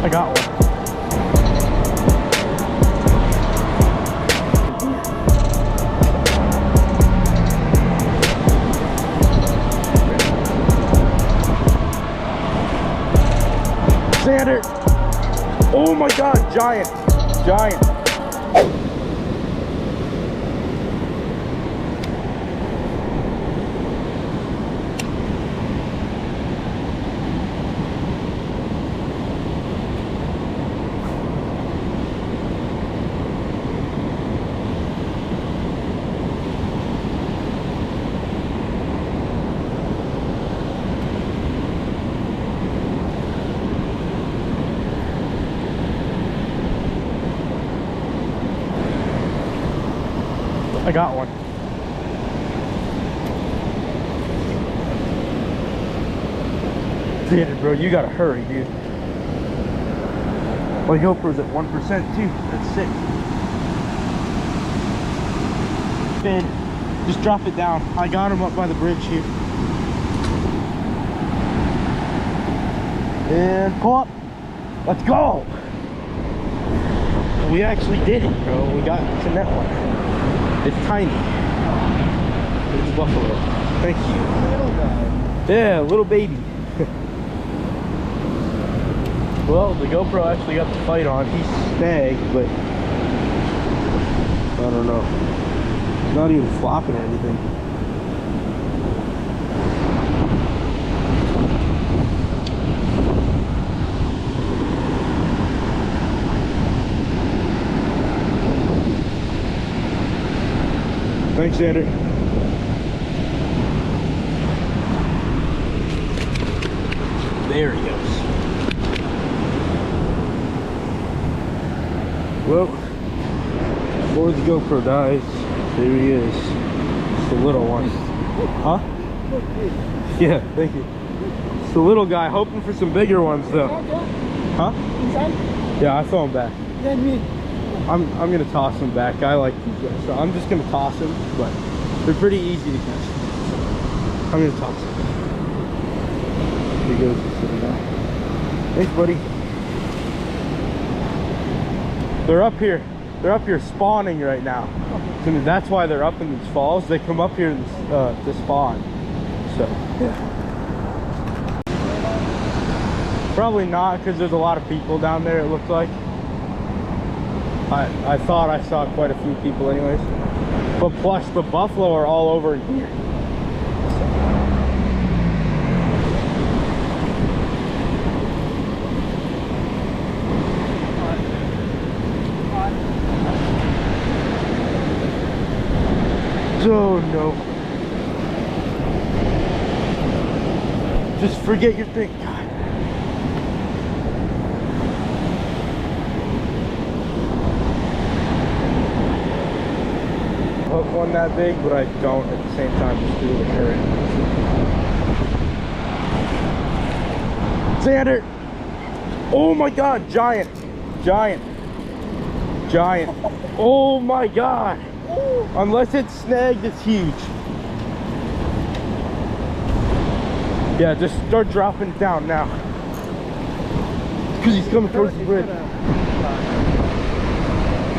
I got one. Xander! Oh my god, giant! Giant! I got one. Dude, bro, you gotta hurry, dude. My GoPro's at 1% too. That's sick. Finn, just drop it down. I got him up by the bridge here. And pull up. Let's go. We actually did it, bro. We got to net one. It's tiny. It's buffalo. Thank you. Little guy. Yeah, little baby. Well, the GoPro actually got the fight on. He snagged, but I don't know. He's not even flopping or anything. Thanks, Xander. There he goes. Well, before the GoPro dies, there he is. It's the little one. Huh? Yeah, thank you. It's the little guy, hoping for some bigger ones though. Huh? Yeah, I throw him back. I'm gonna toss him back. I like these guys, so I'm just gonna toss him, but they're pretty easy to catch. I'm gonna toss him. Here he goes, he's sitting down. Thanks, buddy. They're up here. They're up here spawning right now. So that's why they're up in these falls. They come up here to spawn. So yeah. Probably not, because there's a lot of people down there. It looks like. I thought I saw quite a few people anyways, but plus the buffalo are all over here. Oh no. Just forget your thing. God. Hook one that big, but I don't at the same time just do the current. Xander! Oh my god, giant! Giant! Giant! Oh my god! Unless it's snagged, it's huge. Yeah, just start dropping it down now. Because he's coming towards the bridge.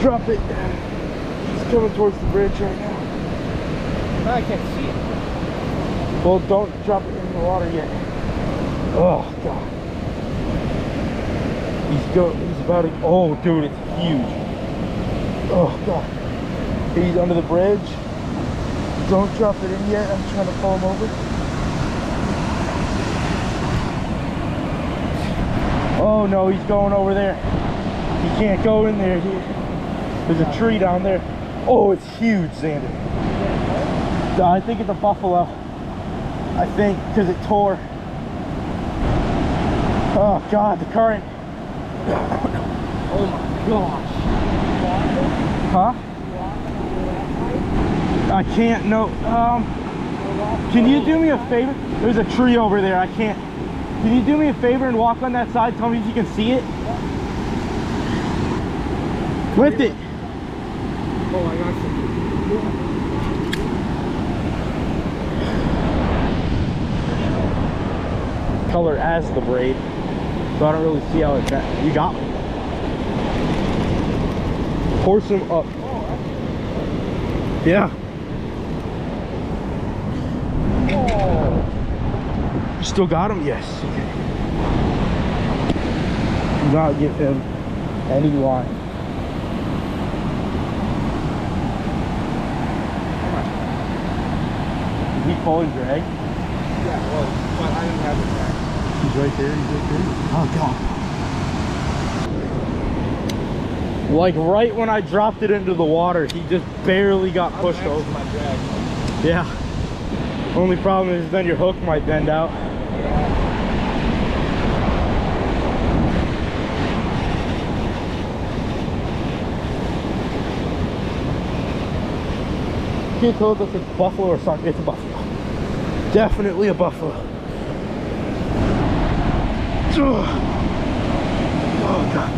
Drop it. He's coming towards the bridge right now. I can't see it. Well, don't drop it in the water yet. Oh god. He's about to, oh dude, it's huge. Oh god. He's under the bridge. Don't drop it in yet. I'm trying to pull him over. Oh no, he's going over there. He can't go in there. There's a tree down there. Oh, it's huge, Xander. I think it's a buffalo. I think, because it tore. Oh god, the current. Oh my gosh. Huh? I can't, no. Can you do me a favor? There's a tree over there. I can't. Can you do me a favor and walk on that side? Tell me if you can see it. Lift it. Oh, I got you. Color as the braid. So I don't really see how it's at. You got me. Pour some up. Yeah. You still got him? Yes. Okay. Do not give him any line. Is he pulling drag? Yeah, well, but I didn't have the tag. He's right there. He's right there. Oh god. Like right when I dropped it into the water, he just barely got pushed over. My drag. Yeah. Only problem is then your hook might bend out. Can't tell if it's a buffalo or something. It's a buffalo. Definitely a buffalo. Oh god.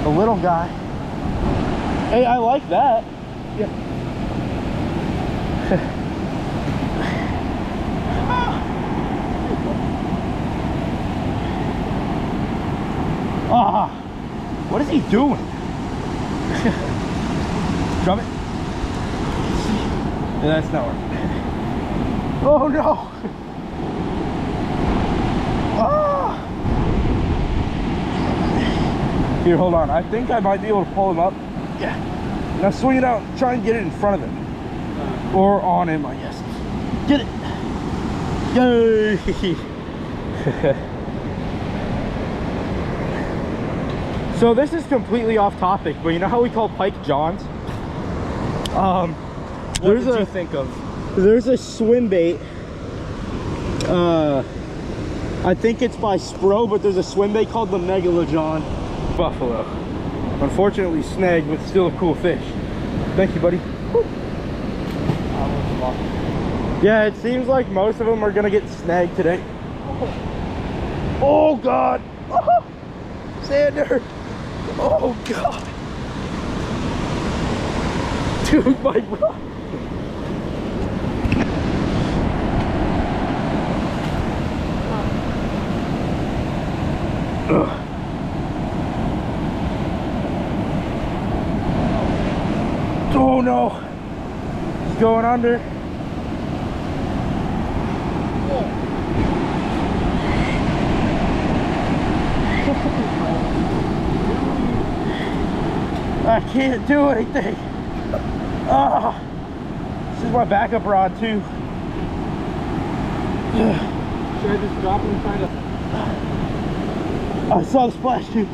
The little guy. Hey, I like that. Yeah. Ah, what is he doing? Drop it. Yeah, that's not working. Oh no! Ah! Here, hold on. I think I might be able to pull him up. Yeah. Now swing it out. Try and get it in front of him. Or on him, I guess. Get it! Yay! So this is completely off topic, but you know how we call pike Johns? What did you think of? There's a swim bait. I think it's by Spro, but there's a swim bait called the Megalojohn buffalo. Unfortunately snagged, but still a cool fish. Thank you, buddy. Yeah, it seems like most of them are gonna get snagged today. Oh god! Oh, Sander! Oh god! Dude, my bro! Oh no! He's going under. I can't do anything. Ah, this is my backup rod too. Should I just drop him and try to... I saw the splash too.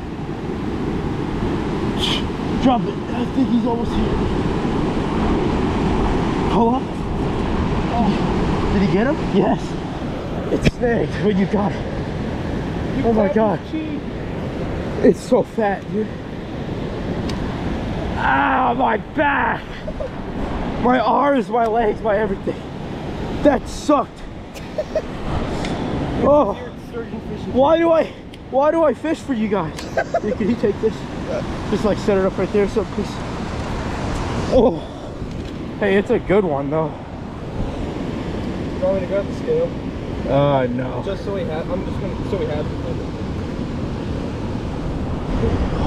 Drop it. I think he's almost here. Hold on. Oh. Did he get him? Yes. It's snagged, but you got it. Oh my god. It's so fat, dude. Ah, my back. My arms, my legs, my everything. That sucked. Oh. Why do I fish for you guys? Hey, can you take this? Just like set it up right there, so please. Oh. Hey, it's a good one though. You want me to grab the scale? No. Just so we have, I'm just gonna, so we have.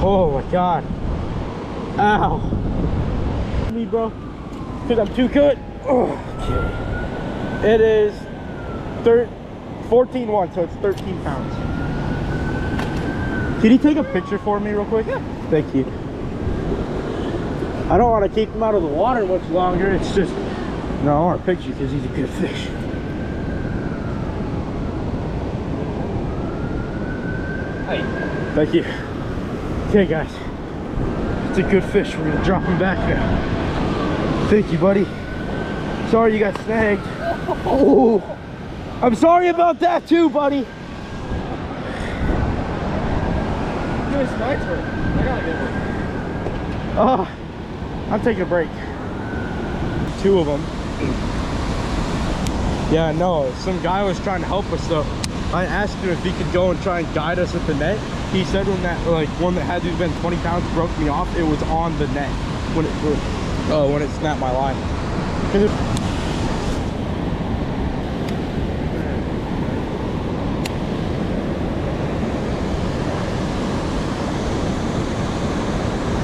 Oh my god. Ow. Me, bro. Because I'm too good. Oh, okay. It is 14.1, so it's 13 pounds. Can you take a picture for me real quick? Yeah. Thank you. I don't want to keep him out of the water much longer. It's just, no, I want a picture because he's a good fish. Hey. Thank you. Okay, guys. It's a good fish. We're going to drop him back now. Thank you, buddy. Sorry you got snagged. Oh, I'm sorry about that too, buddy. It's my turn. I gotta get one. I'm taking a break. Two of them. Yeah, no, some guy was trying to help us though. I asked him if he could go and try and guide us with the net. He said when that, like, one that had to have been 20 pounds broke me off, it was on the net when it snapped my line.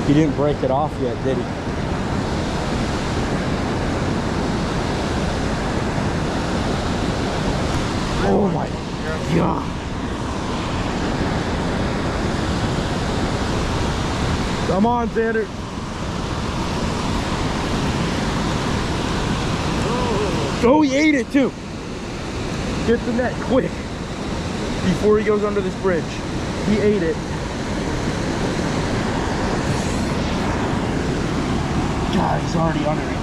He didn't break it off yet, did he? Oh my God. Come on, Xander. Oh, he ate it too. Get the net quick before he goes under this bridge. He ate it. God, he's already under it.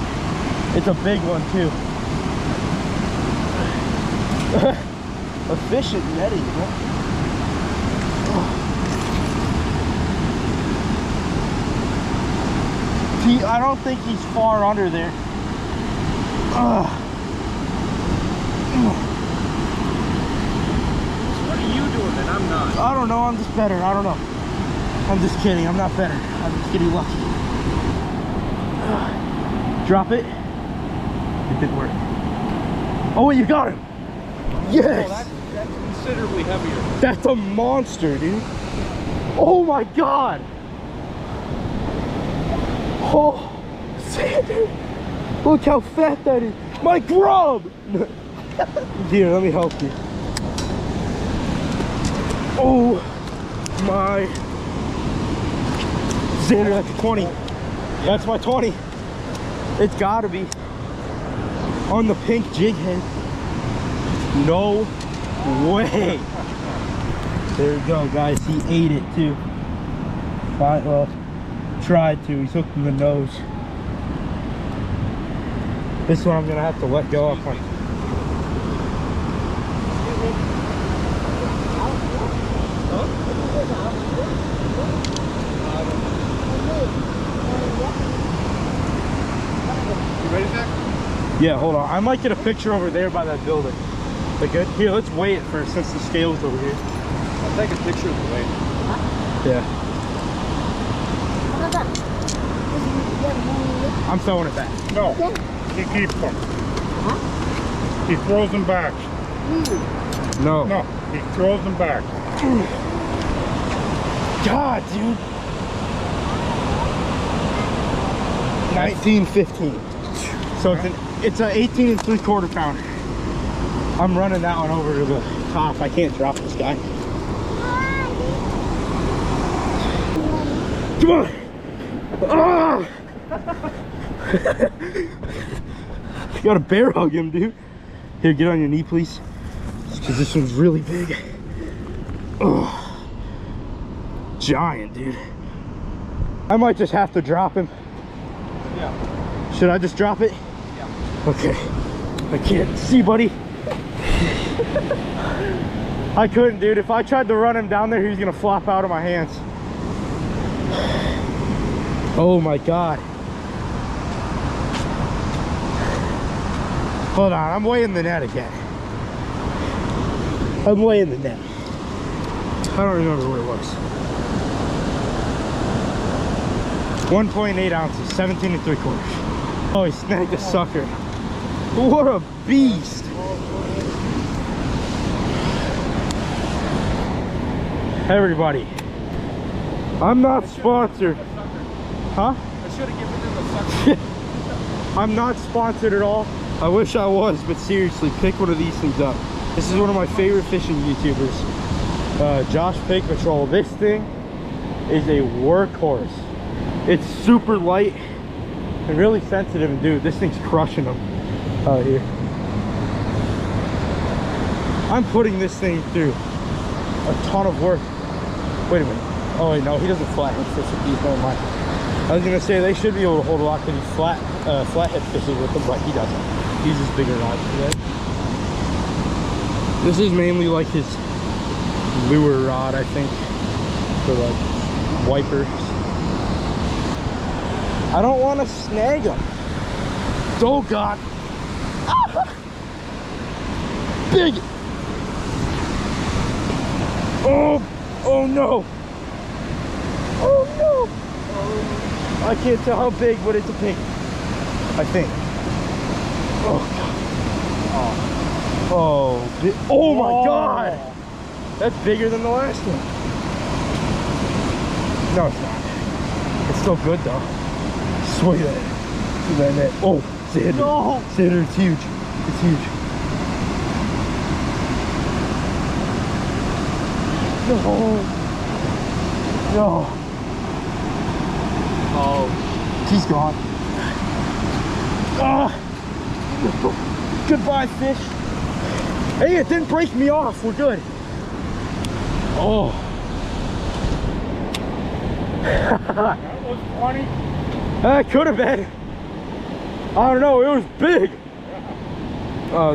It's a big one too. Efficient netting, huh? I don't think he's far under there. What are you doing that I'm not? I don't know, I'm just better. I don't know. I'm just kidding, I'm not better. I'm just getting lucky. Drop it. It didn't work. Oh, wait, you got him. Yes. Oh, that's considerably heavier. That's a monster, dude. Oh my God. Oh, Xander. Look how fat that is. My grub. Here, let me help you. Oh my. Xander, that's a 20. That's my 20. It's gotta be. On the pink jig head. No way. There we go, guys. He ate it too. Fine, well, tried to. He's hooked in the nose. This one I'm gonna have to let go of. You ready, Zach? Yeah, hold on. I might get a picture over there by that building. That good? Here, let's weigh it first since the scale's over here. I'll take a picture of the weight. Yeah. I'm throwing it back. No, he keeps them. He throws them back. No. No, he throws them back. God, dude. 1915. So it's an 18 and 3/4 pounder. I'm running that one over to the top. I can't drop this guy. Come on. Ah! You gotta bear hug him, dude. Here, get on your knee, please. Because this one's really big. Oh. Giant, dude. I might just have to drop him. Yeah. Should I just drop it? Yeah. Okay. I can't see, buddy. I couldn't, dude. If I tried to run him down there, he was gonna flop out of my hands. Oh my God. Hold on, I'm weighing the net again. I'm weighing the net. I don't remember what it was. 1.8 ounces, 17 and 3/4. Oh, he snagged a sucker. What a beast. Everybody, I'm not sponsored. Huh? I should have given him a sucker. I'm not sponsored at all. I wish I was, but seriously, pick one of these things up. This is one of my favorite fishing YouTubers, Josh Pig Patrol. This thing is a workhorse. It's super light and really sensitive, and dude, this thing's crushing them out here. I'm putting this thing through a ton of work. Wait a minute. Oh wait, no, he doesn't flathead fish with these. Never mind. I was gonna say they should be able to hold a lot because he's flathead fishing with them, but he doesn't. He uses bigger rods for that. This is mainly like his lure rod, I think, for like wipers. I don't want to snag him. Oh God. Ah! Big. Oh, oh no. Oh no. I can't tell how big, but it's a pig, I think. Oh God. Oh, oh my God. That's bigger than the last one. No, it's not. It's Still good though. Sweet at it. See that net. Oh, Xander. No. Xander, it's huge. It's huge. No. No. Oh. He's gone. Ah. Goodbye, fish. Hey, it didn't break me off. We're good. Oh. That was funny. That could have been. I don't know. It was big.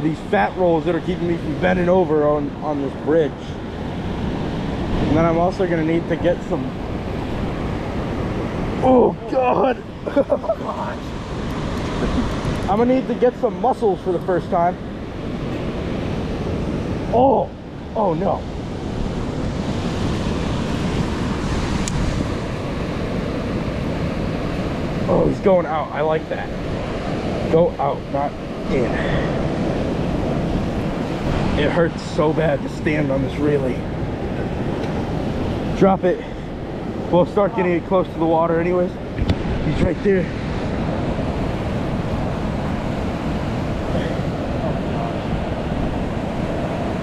These fat rolls that are keeping me from bending over on this bridge. And then I'm also gonna need to get some. Oh God. I'm gonna need to get some mussels for the first time. Oh. Oh no. Oh, he's going out. I like that. Go out, not in. It hurts so bad to stand on this railing. Drop it. We'll start getting it close to the water anyways. He's right there.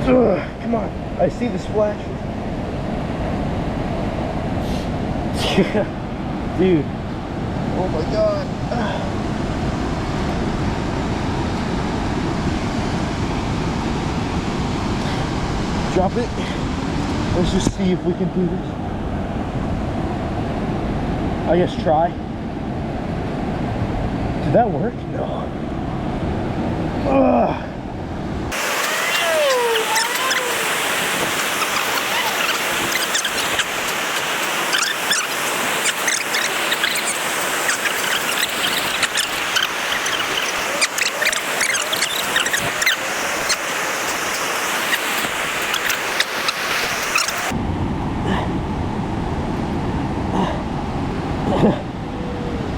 Ugh, come on. I see the splash. Dude. Oh my God. Drop it. Let's just see if we can do this. I guess try. Did that work? No. Ugh.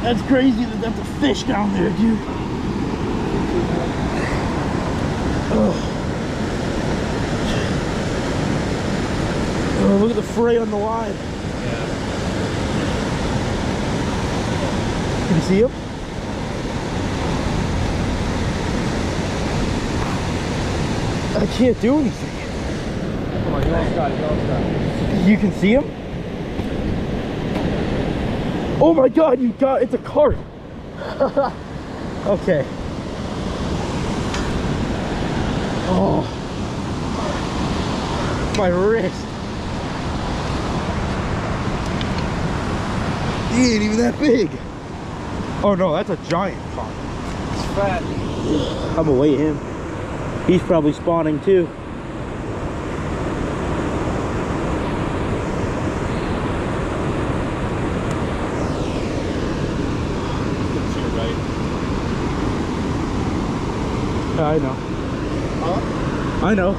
That's crazy that that's a fish down there, dude. Oh, look at the fray on the line. Can you see him? I can't do anything. Come on, you almost got it. You almost got it. You can see him? Oh my God, you got, it's a carp. Okay. Oh, my wrist. He ain't even that big. Oh no, that's a giant carp. It's fat. I'm gonna weigh him. He's probably spawning too. I know. Huh? I know.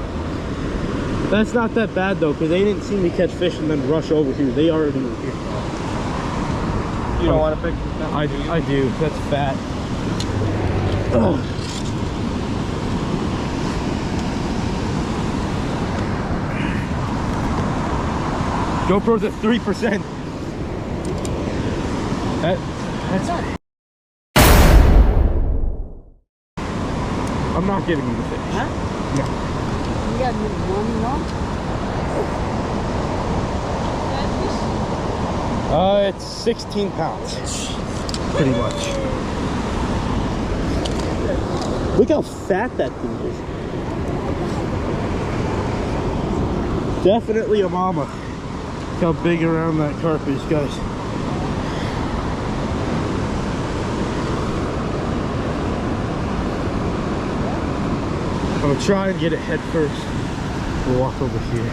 That's not that bad though, because they didn't see me catch fish and then rush over here. They already were here. You don't want to pick that I one, do do. you? That's fat. Ugh. GoPro's at 3%. That's. I'm not giving you the fish. Huh? No. You got one long? It's 16 pounds. Pretty much. Look how fat that thing is. Definitely a mama. Look how big around that carp is, guys. I'm gonna try and get it head first. We'll walk over here.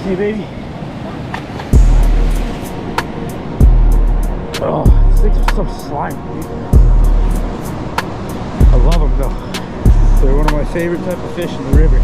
See, baby? Oh, these things are so slimy. I love them though. They're one of my favorite type of fish in the river.